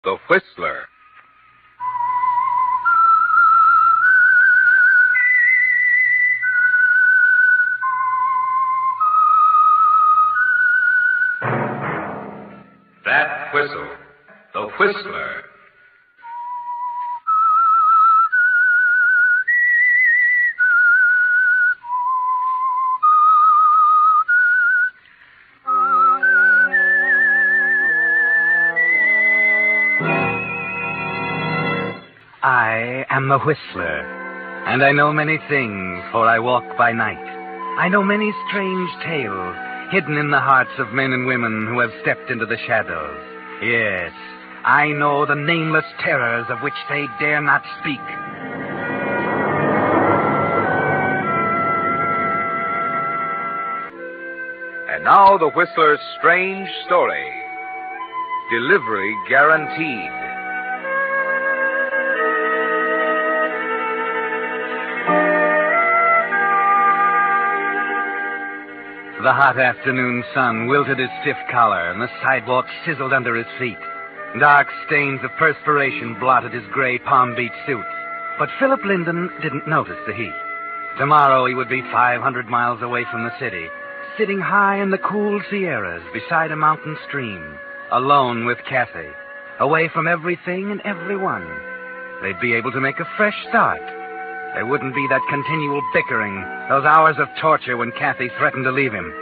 The Whistler. That whistle. The Whistler. I am the Whistler, and I know many things, for I walk by night. I know many strange tales, hidden in the hearts of men and women who have stepped into the shadows. Yes, I know the nameless terrors of which they dare not speak. And now the Whistler's strange story. Delivery guaranteed. The hot afternoon sun wilted his stiff collar, and the sidewalk sizzled under his feet. Dark stains of perspiration blotted his gray Palm Beach suit. But Philip Linden didn't notice the heat. Tomorrow he would be 500 miles away from the city, sitting high in the cool Sierras beside a mountain stream, alone with Kathy, away from everything and everyone. They'd be able to make a fresh start. There wouldn't be that continual bickering, those hours of torture when Kathy threatened to leave him.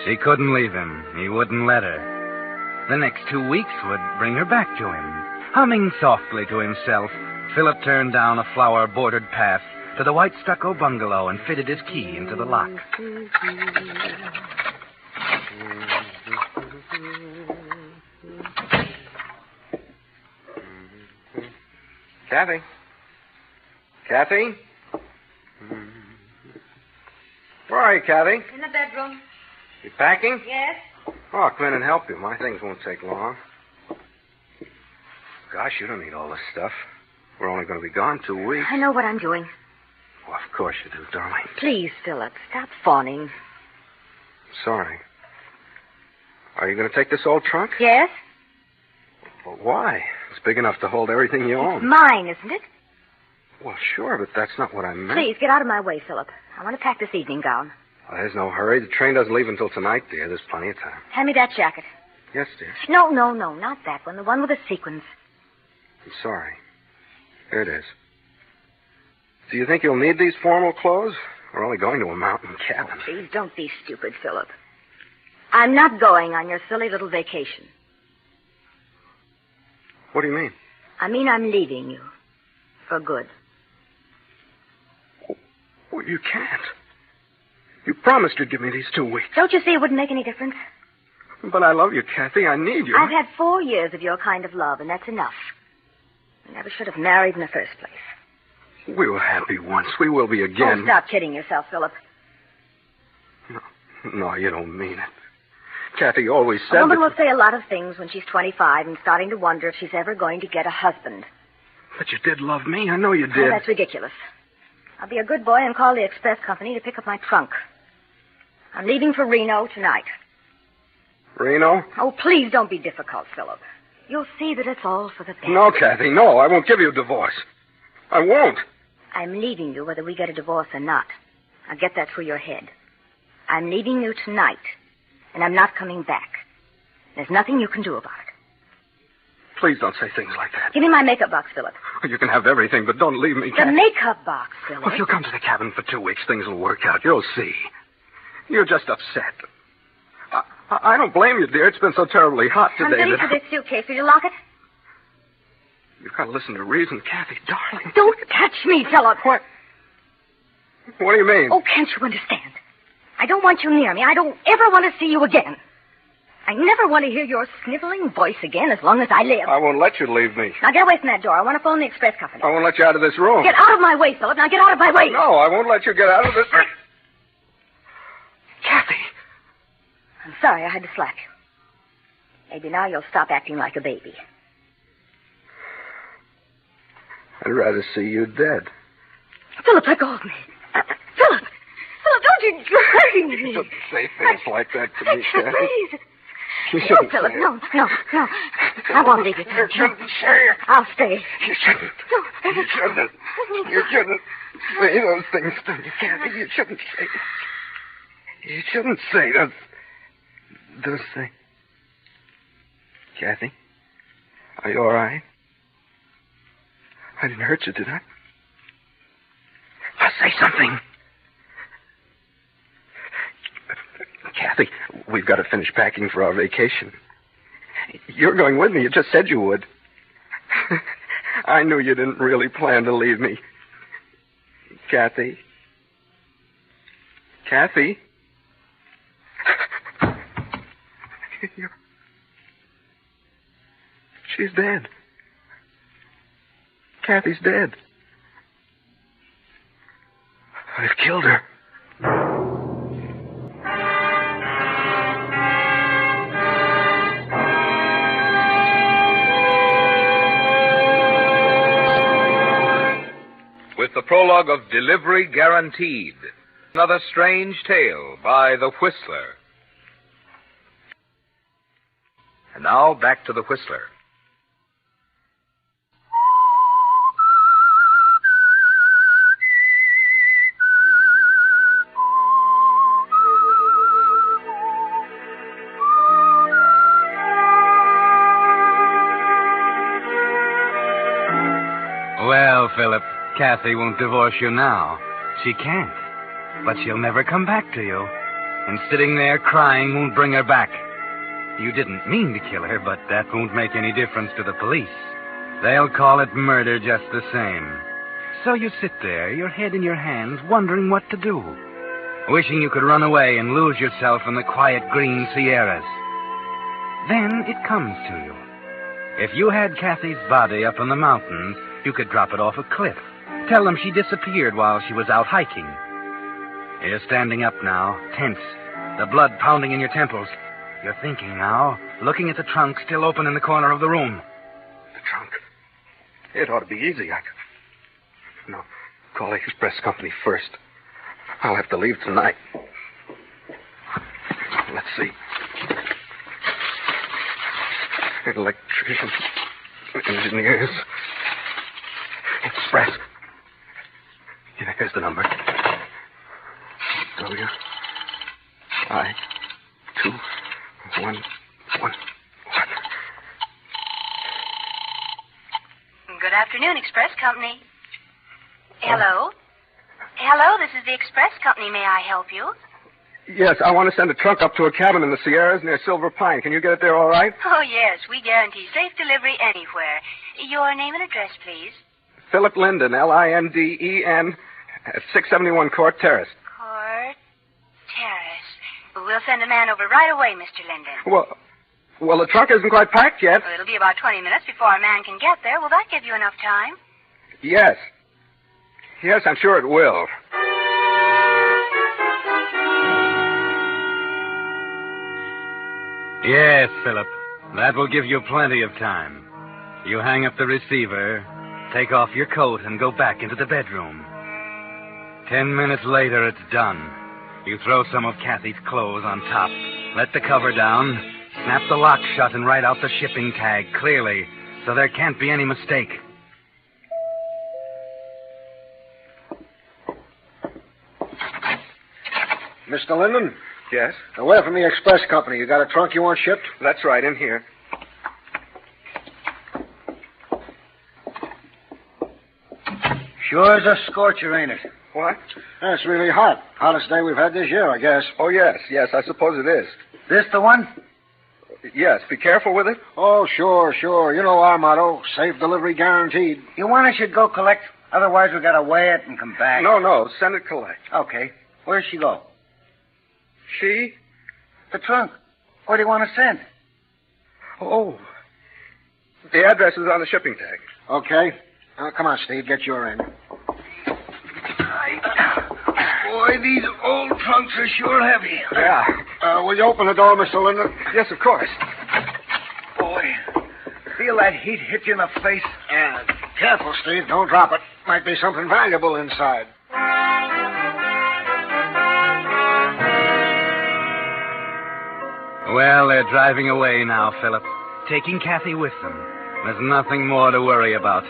She couldn't leave him. He wouldn't let her. The next 2 weeks would bring her back to him. Humming softly to himself, Philip turned down a flower-bordered path to the white stucco bungalow and fitted his key into the lock. Kathy? Kathy? Where are you, Kathy? In the bedroom. You packing? Yes? Oh, I'll come in and help you. My things won't take long. Gosh, you don't need all this stuff. We're only going to be gone 2 weeks. I know what I'm doing. Well, of course you do, darling. Please, Philip, stop fawning. Sorry. Are you going to take this old trunk? Yes? Well, why? It's big enough to hold everything you It's own. mine, isn't it? Well, sure, but that's not what I meant. Please, get out of my way, Philip. I want to pack this evening gown. Well, there's no hurry. The train doesn't leave until tonight, dear. There's plenty of time. Hand me that jacket. Yes, dear. No, not that one. The one with the sequins. I'm sorry. Here it is. Do you think you'll need these formal clothes? We're only going to a mountain cabin. Please, don't be stupid, Philip. I'm not going on your silly little vacation. What do you mean? I mean I'm leaving you. For good. Well, you can't. You promised you'd give me these 2 weeks. Don't you see it wouldn't make any difference? But I love you, Kathy. I need you. I've had 4 years of your kind of love, and that's enough. I never should have married in the first place. We were happy once. We will be again. Oh, stop kidding yourself, Philip. No, you don't mean it. Kathy always said A woman that... will say a lot of things when she's 25 and starting to wonder if she's ever going to get a husband. But you did love me. I know you Oh, did. that's ridiculous. I'll be a good boy and call the express company to pick up my trunk. I'm leaving for Reno tonight. Reno? Oh, please don't be difficult, Philip. You'll see that it's all for the best. No, Kathy, no. I won't give you a divorce. I won't. I'm leaving you whether we get a divorce or not. Now get that through your head. I'm leaving you tonight, and I'm not coming back. There's nothing you can do about it. Please don't say things like that. Give me my makeup box, Philip. You can have everything, but don't leave me, The Kathy. makeup box, Philip. Well, if you'll come to the cabin for 2 weeks, things will work out. You'll see. You're just upset. I don't blame you, dear. It's been so terribly hot I'm today ready for this suitcase. Will you lock it? You've got to listen to reason, Kathy, darling. Don't touch me, Philip. What? What do you mean? Oh, can't you understand? I don't want you near me. I don't ever want to see you again. I never want to hear your sniveling voice again as long as I live. I won't let you leave me. Now get away from that door. I want to phone the express company. I won't let you out of this room. Get out of my way, Philip. Now get out of my way. No, I won't let you get out of this. Kathy. I'm sorry I had to slap you. Maybe now you'll stop acting like a baby. I'd rather see you dead. Philip, let go of me. Philip! Philip, don't you hurt me. You don't say things like that to me, Kathy. Please. You shouldn't No, Philip, say it. no. I won't leave you. You shouldn't say it. I'll stay. You shouldn't. No. You shouldn't. You shouldn't say those things to me, Kathy. You shouldn't say it. You shouldn't say those things. Kathy, are you all right? I didn't hurt you, did I? Now say something. Kathy, we've got to finish packing for our vacation. You're going with me. You just said you would. I knew you didn't really plan to leave me. Kathy? Kathy? She's dead. Kathy's dead. I've killed her. With the prologue of Delivery Guaranteed, another strange tale by The Whistler. And now back to The Whistler. Well, Philip, Kathy won't divorce you now. She can't. But she'll never come back to you. And sitting there crying won't bring her back. You didn't mean to kill her, but that won't make any difference to the police. They'll call it murder just the same. So you sit there, your head in your hands, wondering what to do. Wishing you could run away and lose yourself in the quiet green Sierras. Then it comes to you. If you had Kathy's body up in the mountains, you could drop it off a cliff. Tell them she disappeared while she was out hiking. You're standing up now, tense, the blood pounding in your temples. You're thinking now, looking at the trunk still open in the corner of the room. The trunk. It ought to be easy. No, call the express company first. I'll have to leave tonight. Let's see. Electricians, engineers, express. Yeah, here's the number. WI211. Good afternoon, Express Company. Hello? Hello, this is the Express Company. May I help you? Yes, I want to send a trunk up to a cabin in the Sierras near Silver Pine. Can you get it there all right? Oh, yes. We guarantee safe delivery anywhere. Your name and address, please. Philip Linden, Linden, at 671 Court Terrace. Court Terrace. We'll send a man over right away, Mr. Linden. Well, the trunk isn't quite packed yet. Well, it'll be about 20 minutes before a man can get there. Will that give you enough time? Yes. Yes, I'm sure it will. Yes, Philip. That will give you plenty of time. You hang up the receiver, take off your coat, and go back into the bedroom. 10 minutes later, it's done. You throw some of Kathy's clothes on top, let the cover down, snap the lock shut, and write out the shipping tag clearly, so there can't be any mistake. Mr. Linden? Yes? We're from the express company. You got a trunk you want shipped? That's right, in here. Sure is a scorcher, ain't it? What? It's really hot. Hottest day we've had this year, I guess. Oh, yes, I suppose it is. This the one? Yes, be careful with it. Oh, sure. You know our motto, safe delivery guaranteed. You want us to go collect? Otherwise, we gotta weigh it and come back. No, send it collect. Okay. Where's she go? She? The trunk. Where do you want to send? Oh. The address is on the shipping tag. Okay. Come on, Steve, get your end. Boy, these old trunks are sure heavy. Yeah. Will you open the door, Mr. Linden? Yes, of course. Boy, feel that heat hit you in the face? Careful, Steve. Don't drop it. Might be something valuable inside. Well, they're driving away now, Philip, taking Kathy with them. There's nothing more to worry about.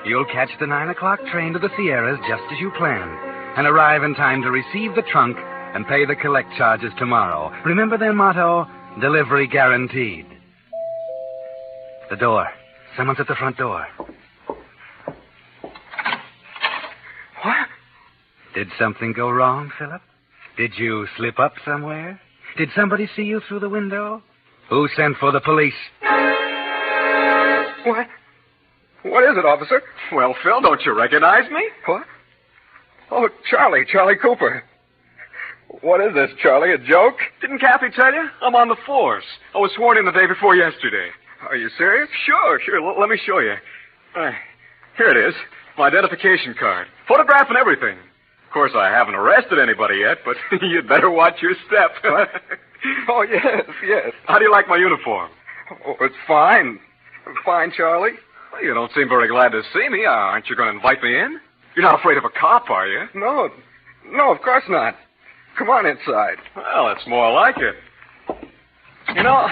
You'll catch the 9 o'clock train to the Sierras just as you planned, and arrive in time to receive the trunk and pay the collect charges tomorrow. Remember their motto, delivery guaranteed. The door. Someone's at the front door. What? Did something go wrong, Philip? Did you slip up somewhere? Did somebody see you through the window? Who sent for the police? What? What is it, officer? Well, Phil, don't you recognize me? What? Oh, Charlie Cooper. What is this, Charlie, a joke? Didn't Kathy tell you? I'm on the force. I was sworn in the day before yesterday. Are you serious? Sure. Let me show you. Here it is. My identification card. Photograph and everything. Of course, I haven't arrested anybody yet, but you'd better watch your step. Oh, yes. How do you like my uniform? Oh, it's fine. Fine, Charlie. Well, you don't seem very glad to see me. Aren't you going to invite me in? You're not afraid of a cop, are you? No, of course not. Come on inside. Well, that's more like it. You know,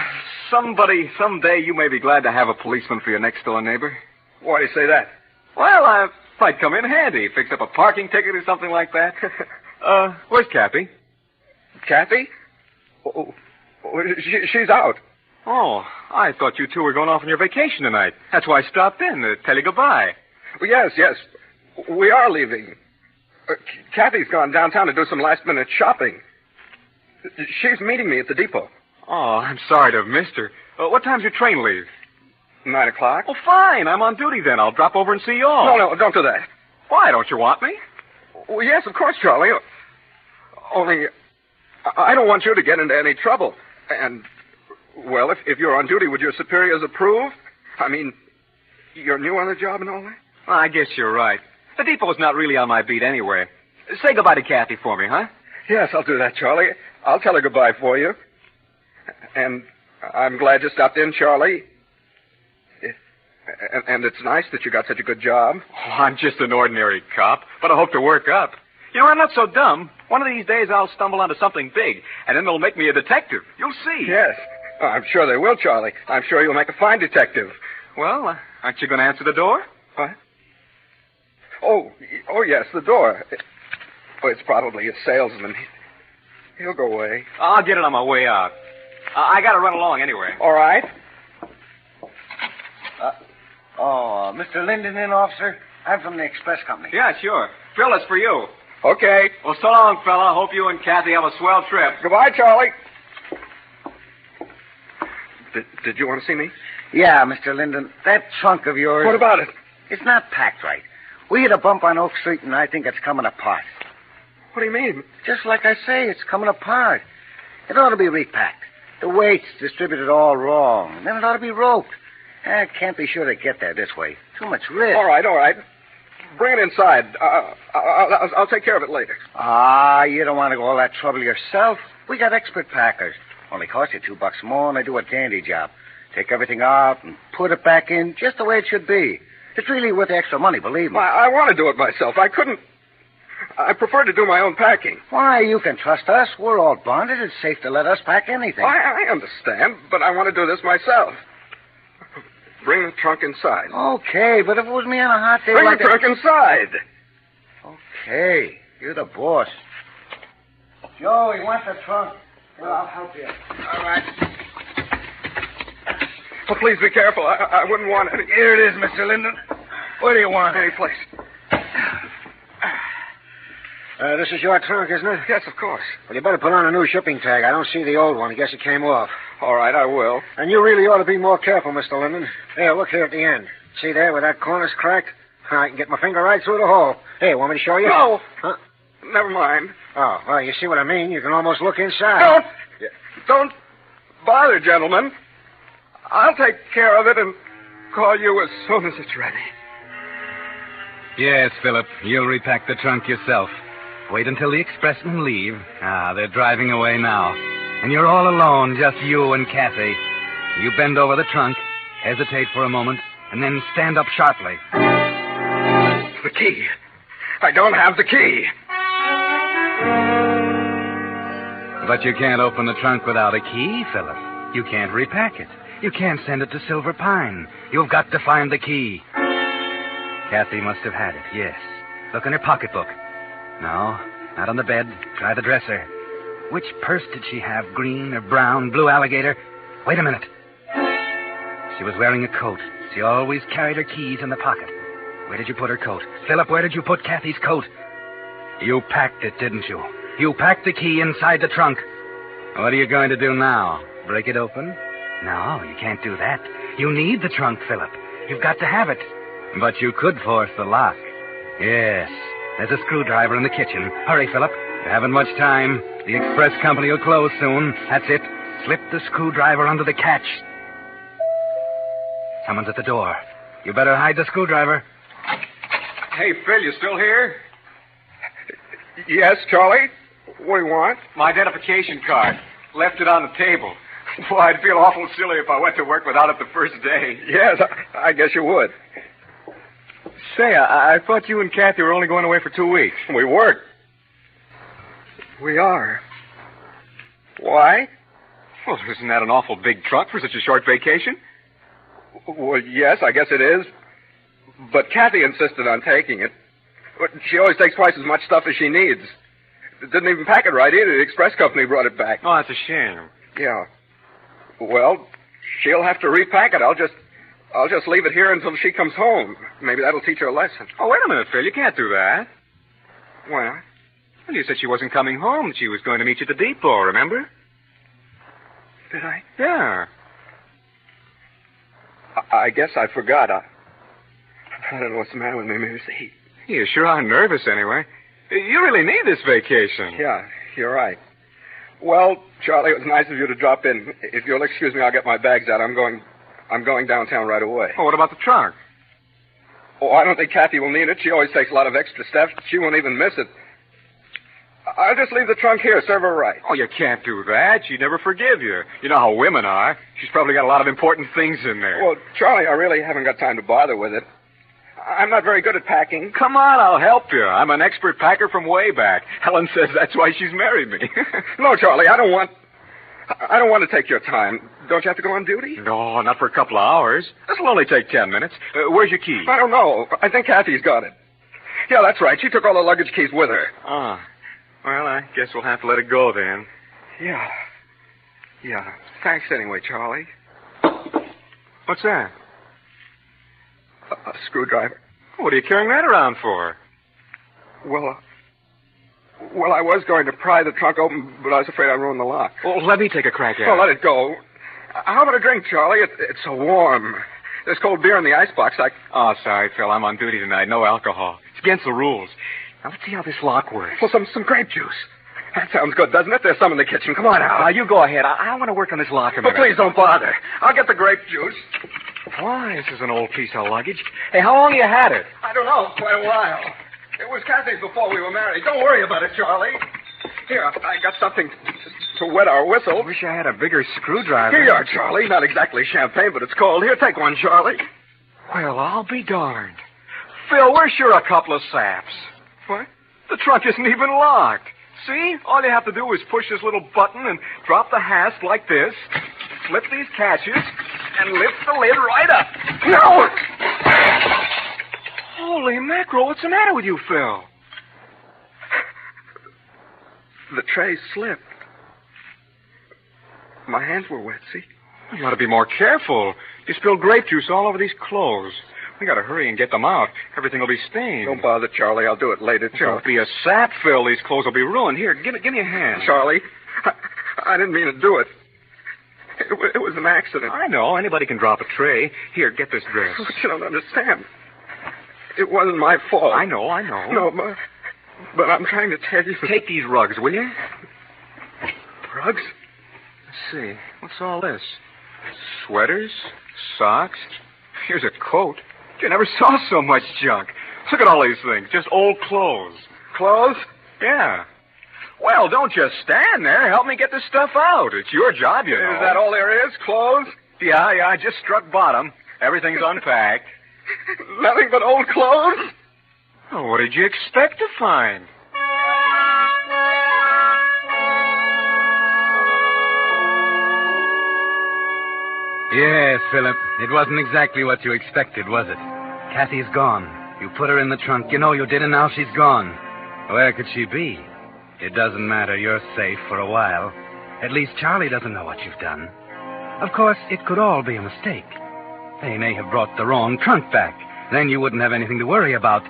someday you may be glad to have a policeman for your next-door neighbor. Why do you say that? Well, might come in handy. Fix up a parking ticket or something like that. Where's Kathy? Kathy? Oh, she's out. Oh, I thought you two were going off on your vacation tonight. That's why I stopped in to tell you goodbye. Well, yes. We are leaving. Kathy's gone downtown to do some last-minute shopping. She's meeting me at the depot. Oh, I'm sorry to have missed her. What time's your train leave? 9 o'clock. Well, fine. I'm on duty then. I'll drop over and see you all. No, don't do that. Why? Don't you want me? Well, yes, of course, Charlie. Only, I don't want you to get into any trouble. And, well, if you're on duty, would your superiors approve? I mean, you're new on the job and all that? Well, I guess you're right. The depot's not really on my beat anyway. Say goodbye to Kathy for me, huh? Yes, I'll do that, Charlie. I'll tell her goodbye for you. And I'm glad you stopped in, Charlie. And it's nice that you got such a good job. Oh, I'm just an ordinary cop, but I hope to work up. You know, I'm not so dumb. One of these days I'll stumble onto something big, and then they'll make me a detective. You'll see. Yes. I'm sure they will, Charlie. I'm sure you'll make a fine detective. Well, aren't you going to answer the door? What? Oh, yes, the door. Oh, it's probably a salesman. He'll go away. I'll get it on my way out. I got to run along anyway. All right. Mr. Linden in, officer? I'm from the express company. Yeah, sure. Phil, it's for you. Okay. Well, so long, fella. Hope you and Kathy have a swell trip. Goodbye, Charlie. Did you want to see me? Yeah, Mr. Linden. That trunk of yours... What about it? It's not packed right. We hit a bump on Oak Street, and I think it's coming apart. What do you mean? Just like I say, it's coming apart. It ought to be repacked. The weight's distributed all wrong. Then it ought to be roped. I can't be sure to get there this way. Too much risk. All right. Bring it inside. I'll take care of it later. You don't want to go all that trouble yourself. We got expert packers. Only cost you $2 more, and they do a dandy job. Take everything out and put it back in just the way it should be. It's really worth the extra money, believe me. I want to do it myself. I couldn't. I prefer to do my own packing. Why, you can trust us. We're all bonded. It's safe to let us pack anything. I understand, but I want to do this myself. Bring the trunk inside. Okay, but if it was me on a hot day Bring like the trunk inside. Okay, you're the boss. Joe, he wants the trunk. Well, I'll help you. All right. Oh, please be careful. I wouldn't want it. Here it is, Mr. Linden. What do you want? Any place. This is your trunk, isn't it? Yes, of course. Well, you better put on a new shipping tag. I don't see the old one. I guess it came off. All right, I will. And you really ought to be more careful, Mr. Linden. Here, look here at the end. See there where that corner's cracked? I can get my finger right through the hole. Hey, want me to show you? No. Huh? Never mind. Oh, well, you see what I mean? You can almost look inside. Don't bother, gentlemen. I'll take care of it and call you as soon as it's ready. Yes, Philip, you'll repack the trunk yourself. Wait until the expressmen leave. They're driving away now. And you're all alone, just you and Kathy. You bend over the trunk, hesitate for a moment, and then stand up sharply. The key. I don't have the key. But you can't open the trunk without a key, Philip. You can't repack it. You can't send it to Silver Pine. You've got to find the key. Kathy must have had it, yes. Look in her pocketbook. No, not on the bed. Try the dresser. Which purse did she have? Green or brown, blue alligator? Wait a minute. She was wearing a coat. She always carried her keys in the pocket. Where did you put her coat? Philip, where did you put Kathy's coat? You packed it, didn't you? You packed the key inside the trunk. What are you going to do now? Break it open? No, you can't do that. You need the trunk, Philip. You've got to have it. But you could force the lock. Yes. There's a screwdriver in the kitchen. Hurry, Philip. You haven't much time. The express company will close soon. That's it. Slip the screwdriver under the catch. Someone's at the door. You better hide the screwdriver. Hey, Phil, you still here? Yes, Charlie? What do you want? My identification card. Left it on the table. Well, I'd feel awful silly if I went to work without it the first day. Yes, I guess you would. Say, I thought you and Kathy were only going away for 2 weeks. We weren't. We are. Why? Well, isn't that an awful big trunk for such a short vacation? Well, yes, I guess it is. But Kathy insisted on taking it. She always takes twice as much stuff as she needs. Didn't even pack it right either. The express company brought it back. Oh, that's a shame. Yeah. Well, she'll have to repack it. I'll just leave it here until she comes home. Maybe that'll teach her a lesson. Oh, wait a minute, Phil. You can't do that. Why not? Well, you said she wasn't coming home. She was going to meet you at the depot, remember? Did I? Yeah. I guess I forgot. I don't know what's the matter with me. Maybe it's the heat. You sure are nervous, anyway. You really need this vacation. Yeah, you're right. Well, Charlie, it was nice of you to drop in. If you'll excuse me, I'll get my bags out. I'm going downtown right away. Oh, what about the trunk? Oh, I don't think Kathy will need it. She always takes a lot of extra stuff. She won't even miss it. I'll just leave the trunk here. Serve her right. Oh, you can't do that. She'd never forgive you. You know how women are. She's probably got a lot of important things in there. Well, Charlie, I really haven't got time to bother with it. I'm not very good at packing. Come on, I'll help you. I'm an expert packer from way back. Helen says that's why she's married me. No, Charlie, I don't want to take your time. Don't you have to go on duty? No, not for a couple of hours. This'll only take 10 minutes. Where's your key? I don't know. I think Kathy's got it. Yeah, that's right. She took all the luggage keys with her. Ah. Well, I guess we'll have to let it go then. Yeah. Yeah. Thanks anyway, Charlie. What's that? A screwdriver. What are you carrying that around for? Well, I was going to pry the trunk open, but I was afraid I'd ruin the lock. Well, let me take a crack at it. Oh, let it go. How about a drink, Charlie? It's so warm. There's cold beer in the icebox. Oh, sorry, Phil. I'm on duty tonight. No alcohol. It's against the rules. Now, let's see how this lock works. Well, some grape juice. That sounds good, doesn't it? There's some in the kitchen. Come on out. You go ahead. I want to work on this lock a minute. But please don't bother. I'll get the grape juice. Why, this is an old piece of luggage. Hey, how long you had it? I don't know. Quite a while. It was Kathy's before we were married. Don't worry about it, Charlie. Here, I got something to wet our whistle. I wish I had a bigger screwdriver. Here you are, Charlie. Not exactly champagne, but it's cold. Here, take one, Charlie. Well, I'll be darned. Phil, we're sure a couple of saps. What? The trunk isn't even locked. See? All you have to do is push this little button and drop the hasp like this, flip these catches, and lift the lid right up. No! Holy mackerel, what's the matter with you, Phil? The tray slipped. My hands were wet, see? You ought to be more careful. You spilled grape juice all over these clothes. We gotta hurry and get them out. Everything will be stained. Don't bother, Charlie. I'll do it later, Charlie. Don't be a sap, Phil. These clothes will be ruined. Here, give me a hand. Charlie, I didn't mean to do it. It was an accident. I know. Anybody can drop a tray. Here, get this dress. But you don't understand. It wasn't my fault. I know. No, but I'm trying to tell you. Take these rugs, will you? Rugs? Let's see. What's all this? Sweaters? Socks? Here's a coat. You never saw so much junk. Look at all these things. Just old clothes. Clothes? Yeah. Well, don't just stand there. Help me get this stuff out. It's your job, you know. Is that all there is? Clothes? Yeah. I just struck bottom. Everything's unpacked. Nothing but old clothes? Oh, what did you expect to find? Yes, Philip. It wasn't exactly what you expected, was it? Kathy's gone. You put her in the trunk. You know you did, and now she's gone. Where could she be? It doesn't matter. You're safe for a while. At least Charlie doesn't know what you've done. Of course, it could all be a mistake. They may have brought the wrong trunk back. Then you wouldn't have anything to worry about.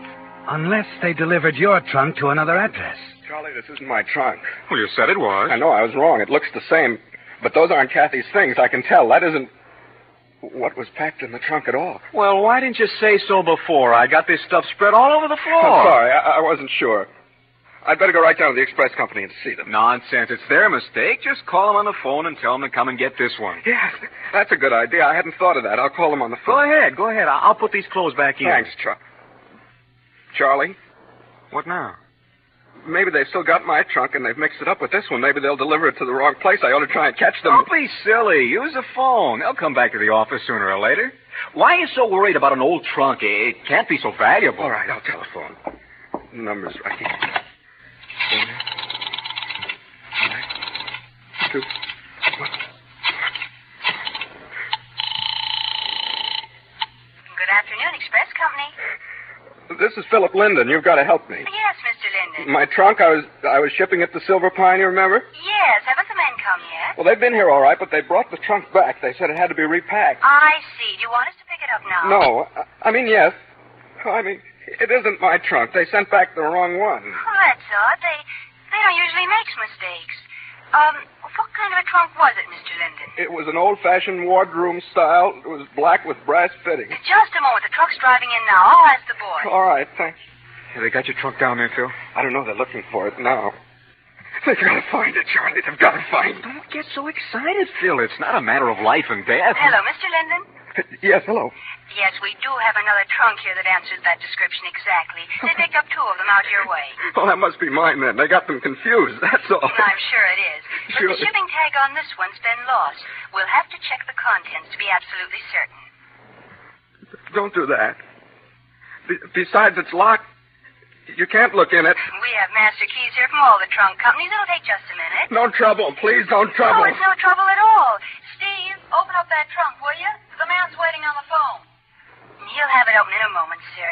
Unless they delivered your trunk to another address. Charlie, this isn't my trunk. Well, you said it was. I know I was wrong. It looks the same. But those aren't Kathy's things. I can tell. That isn't what was packed in the trunk at all. Well, why didn't you say so before? I got this stuff spread all over the floor. I'm sorry. I wasn't sure. I'd better go right down to the express company and see them. Nonsense. It's their mistake. Just call them on the phone and tell them to come and get this one. Yes, that's a good idea. I hadn't thought of that. I'll call them on the phone. Go ahead. I'll put these clothes back in. Thanks, Charlie. What now? Maybe they've still got my trunk and they've mixed it up with this one. Maybe they'll deliver it to the wrong place. I ought to try and catch them. Don't be silly. Use the phone. They'll come back to the office sooner or later. Why are you so worried about an old trunk? It can't be so valuable. All right, I'll telephone. The number's right here. 2, 1. Good afternoon, Express Company. This is Philip Linden. You've got to help me. Yes, Mr. Linden. My trunk, I was shipping it to Silver Pine, you remember? Yes, haven't the men come yet? Well, they've been here all right, but they brought the trunk back. They said it had to be repacked. I see. Do you want us to pick it up now? No. I mean, yes. I mean, it isn't my trunk. They sent back the wrong one. Oh, that's odd. They don't usually make mistakes. What kind of a trunk was it, Mr. Linden? It was an old-fashioned wardroom style. It was black with brass fittings. Just a moment. The truck's driving in now. I'll ask the boy. All right, thanks. Hey, they got your trunk down there, Phil? I don't know. They're looking for it now. They've got to find it, Charlie. They've got to find it. Don't get so excited, Phil. It's not a matter of life and death. Hello, Mr. Linden? Yes, hello. Yes, we do have another trunk here that answers that description exactly. They picked up 2 of them out your way. Oh, that must be mine, then. They got them confused, that's all. I'm sure it is. But Sure. the shipping tag on this one's been lost. We'll have to check the contents to be absolutely certain. Don't do that. Besides, it's locked. You can't look in it. We have master keys here from all the trunk companies. It'll take just a minute. No trouble. Please, don't trouble. Oh, it's no trouble at all. Steve, open up that trunk, will you? The man's waiting on the phone. He'll have it open in a moment, sir.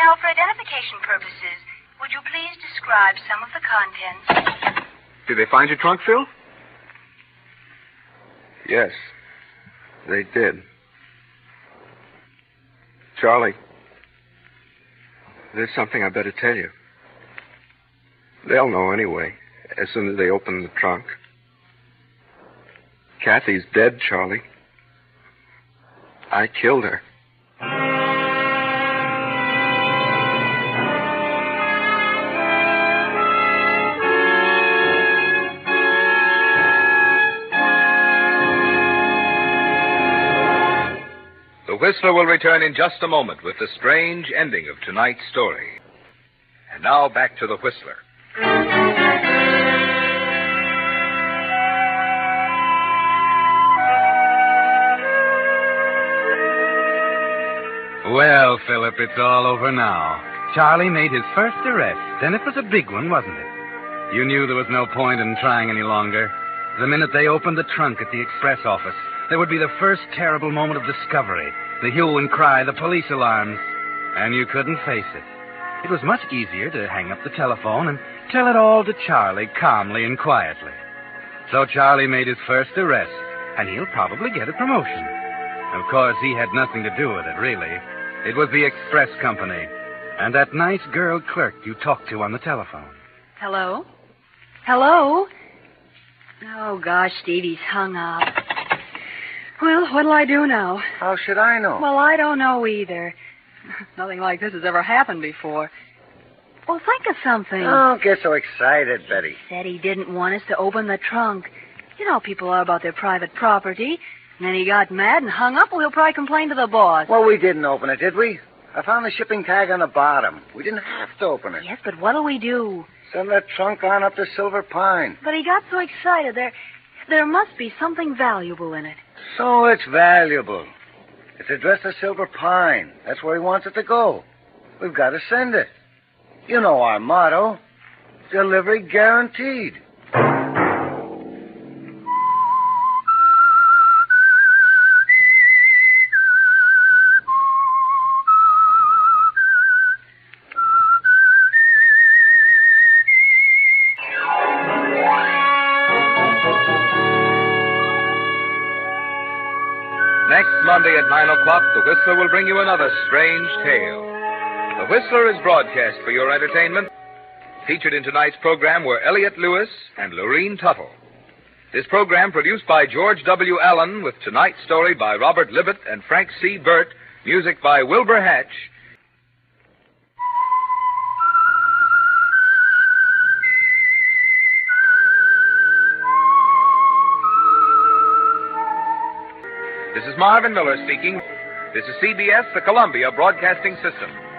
Now, for identification purposes, would you please describe some of the contents? Did they find your trunk, Phil? Yes, they did. Charlie, there's something I better tell you. They'll know anyway, as soon as they open the trunk. Kathy's dead, Charlie. I killed her. The Whistler will return in just a moment with the strange ending of tonight's story. And now back to the Whistler. Well, Philip, it's all over now. Charlie made his first arrest, and it was a big one, wasn't it? You knew there was no point in trying any longer. The minute they opened the trunk at the express office, there would be the first terrible moment of discovery, the hue and cry, the police alarms, and you couldn't face it. It was much easier to hang up the telephone and tell it all to Charlie calmly and quietly. So Charlie made his first arrest, and he'll probably get a promotion. Of course, he had nothing to do with it, really. It was the express company, and that nice girl clerk you talked to on the telephone. Hello? Hello? Oh, gosh, Stevie's hung up. Well, what'll I do now? How should I know? Well, I don't know either. Nothing like this has ever happened before. Well, think of something. Don't get so excited, Betty. Said he didn't want us to open the trunk. You know how people are about their private property. And then he got mad and hung up. Well, he'll probably complain to the boss. Well, we didn't open it, did we? I found the shipping tag on the bottom. We didn't have to open it. Yes, but what'll we do? Send that trunk on up to Silver Pine. But he got so excited. There must be something valuable in it. So it's valuable. It's addressed to Silver Pine. That's where he wants it to go. We've got to send it. You know our motto. Delivery guaranteed. Monday at 9 o'clock, the Whistler will bring you another strange tale. The Whistler is broadcast for your entertainment. Featured in tonight's program were Elliot Lewis and Lorene Tuttle. This program produced by George W. Allen, with tonight's story by Robert Libet and Frank C. Burt, music by Wilbur Hatch. This is Marvin Miller speaking. This is CBS, the Columbia Broadcasting System.